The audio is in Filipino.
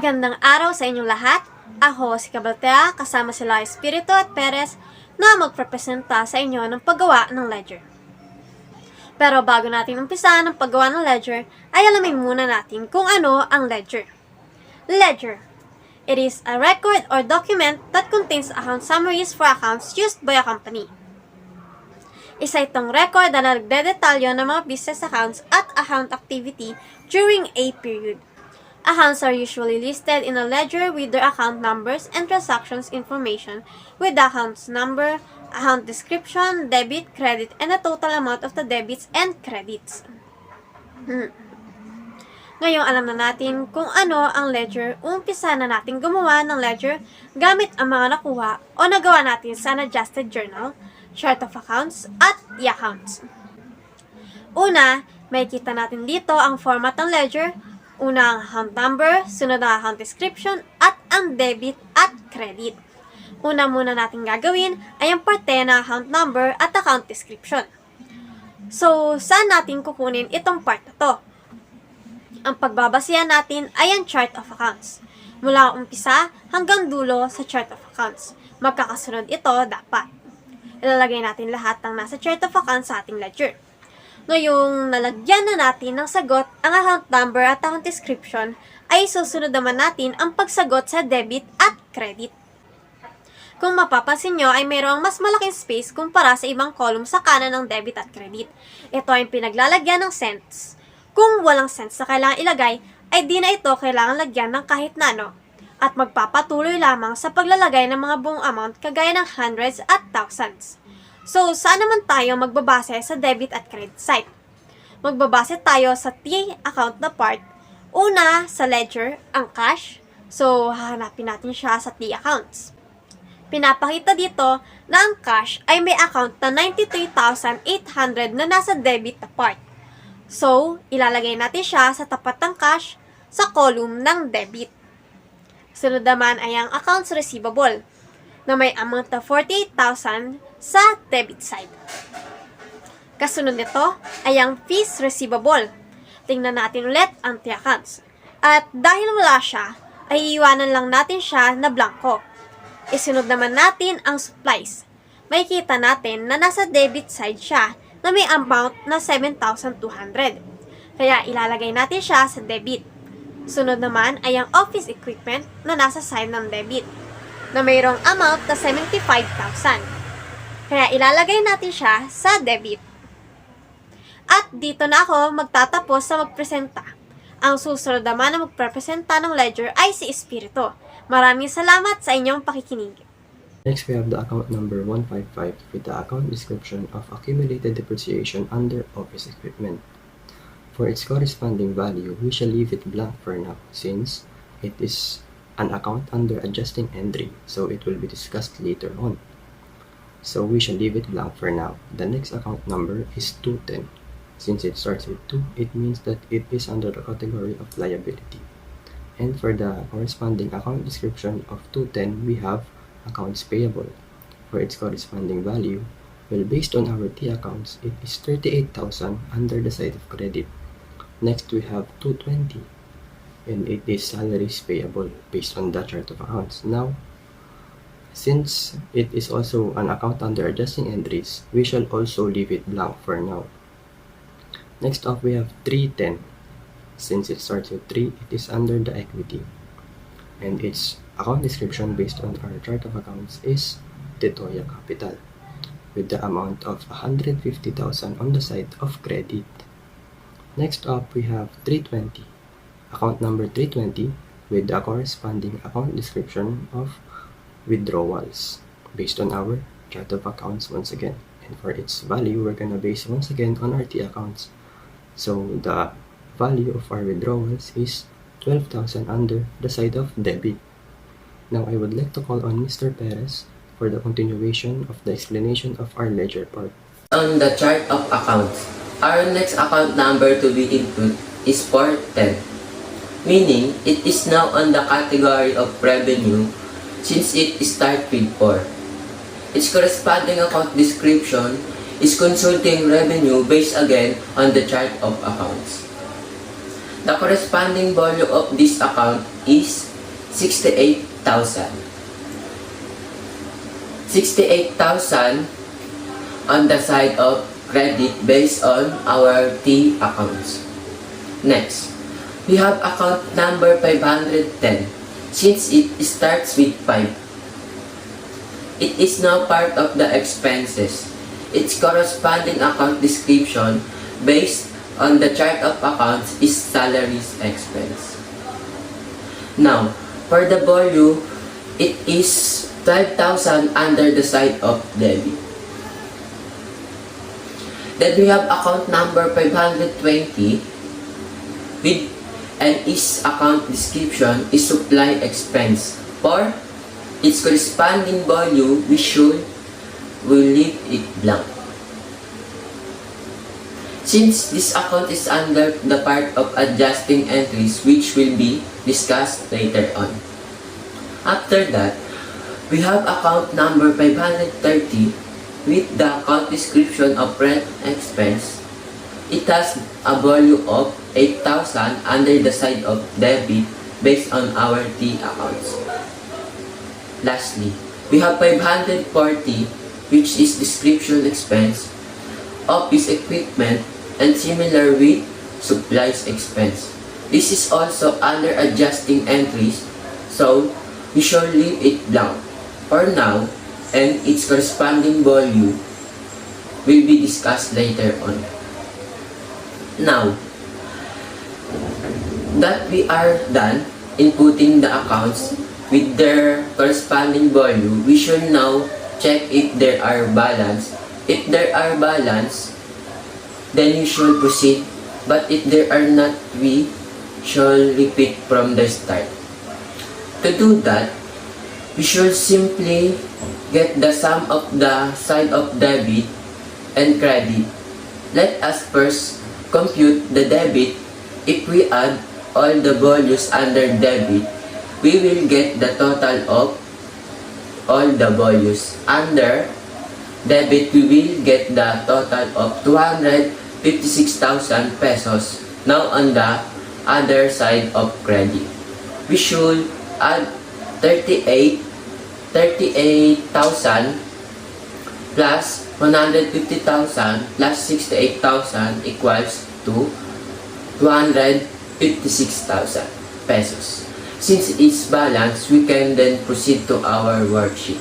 Magandang araw sa inyong lahat. Ako si Cabaltea, kasama sila Espiritu at Perez na magprepresenta sa inyo ng paggawa ng ledger. Pero bago natin umpisa ng paggawa ng ledger, ay alamin muna natin kung ano ang ledger. Ledger. It is a record or document that contains account summaries for accounts used by a company. Isa itong record na nagdedetalyo ng mga business accounts at account activity during a period. Accounts are usually listed in a ledger with their account numbers and transactions information with the account's number, account description, debit, credit, and the total amount of the debits and credits. Ngayong alam na natin kung ano ang ledger, umpisa na natin gumawa ng ledger gamit ang mga nakuha o nagawa natin sa unadjusted journal, chart of accounts, at e-accounts. Una, may kita natin dito ang format ng ledger. Una ang account number, sunod ang account description, at ang debit at credit. Una muna natin gagawin ay ang parte ng account number at account description. So, saan natin kukunin itong part na to? Ang pagbabasihan natin ay ang chart of accounts. Mula umpisa hanggang dulo sa chart of accounts. Magkakasunod ito dapat. Ilalagay natin lahat ng nasa chart of accounts sa ating ledger. Ngayong nalagyan na natin ng sagot ang account number at account description, ay susunod naman natin ang pagsagot sa debit at credit. Kung mapapansin nyo ay mayroong mas malaking space kumpara sa ibang column sa kanan ng debit at credit. Ito ay pinaglalagyan ng cents. Kung walang cents na kailangan ilagay, ay di na ito kailangan lagyan ng kahit na ano. At magpapatuloy lamang sa paglalagay ng mga buong amount kagaya ng hundreds at thousands. So, saan naman tayo magbabase sa debit at credit side? Magbabase tayo sa T account na part. Una, sa ledger, ang cash. So, hahanapin natin siya sa T accounts. Pinapakita dito na ang cash ay may account na 93,800 na nasa debit na part. So, ilalagay natin siya sa tapat ng cash sa column ng debit. Sunod naman ay ang accounts receivable na may amount na 48,000 sa debit side. Kasunod nito ay ang fees receivable. Tingnan natin ulit ang T-accounts. At dahil wala siya, ay iiwanan lang natin siya na blanco. Isunod naman natin ang supplies. Makikita natin na nasa debit side siya na may amount na 7,200. Kaya ilalagay natin siya sa debit. Sunod naman ay ang office equipment na nasa side ng debit na mayroong amount na 75,000. Kaya ilalagay natin siya sa debit. At dito na ako magtatapos sa magpresenta. Ang susunod naman na magprepresenta ng ledger ay si Espiritu. Maraming salamat sa inyong pakikinig. Next, we have the account number 155 with the account description of accumulated depreciation under office equipment. For its corresponding value, we shall leave it blank for now since it is an account under adjusting entry, so it will be discussed later on. So we shall leave it blank for now. The next account number is 210. Since it starts with 2, it means that it is under the category of liability. And for the corresponding account description of 210, we have accounts payable. For its corresponding value, well, based on our T accounts, it is 38,000 under the side of credit. Next, we have 220, and it is salaries payable based on the chart of accounts. Now, since it is also an account under adjusting entries, we shall also leave it blank for now. Next up, we have 310. Since it starts with 3, it is under the equity. And its account description based on our chart of accounts is Tetoya Capital, with the amount of 150,000 on the side of credit. Next up, we have 320. Account number 320 with the corresponding account description of withdrawals based on our chart of accounts once again. And for its value, we're gonna base once again on our T accounts. So the value of our withdrawals is 12,000 under the side of debit. Now I would like to call on Mr. Perez for the continuation of the explanation of our ledger part. On the chart of accounts, our next account number to be input is 410, meaning it is now on the category of revenue since it starts with 4. Its corresponding account description is consulting revenue based again on the chart of accounts. The corresponding volume of this account is 68,000. 68,000 on the side of credit based on our T accounts. Next, we have account number 510. Since it starts with 5, it is now part of the expenses. Its corresponding account description based on the chart of accounts is salaries expense. Now, for the volume, it is 12,000 under the side of debit. Then we have account number 520 with and its account description is supply expense. For its corresponding volume, will leave it blank. Since this account is under the part of adjusting entries which will be discussed later on. After that, we have account number 530 with the account description of rent expense. It has a volume of 8,000 under the side of debit based on our T accounts. Lastly, we have 540 which is description expense, office equipment, and similar with supplies expense. This is also under adjusting entries, so we shall leave it blank for now, and its corresponding volume will be discussed later on. Now, that we are done inputting the accounts with their corresponding volume, we should now check if there are balance. If there are balance, then you should proceed. But if there are not, we shall repeat from the start. To do that, we should simply get the sum of the side of debit and credit. Let us first compute the debit. If we add all the values under debit, we will get the total of all the values. Under debit, we will get the total of 256,000 pesos. Now on the other side of credit, we should add 38,000 plus 150,000 plus 68,000 equals to 256,000 pesos. Since it's balanced, we can then proceed to our worksheet.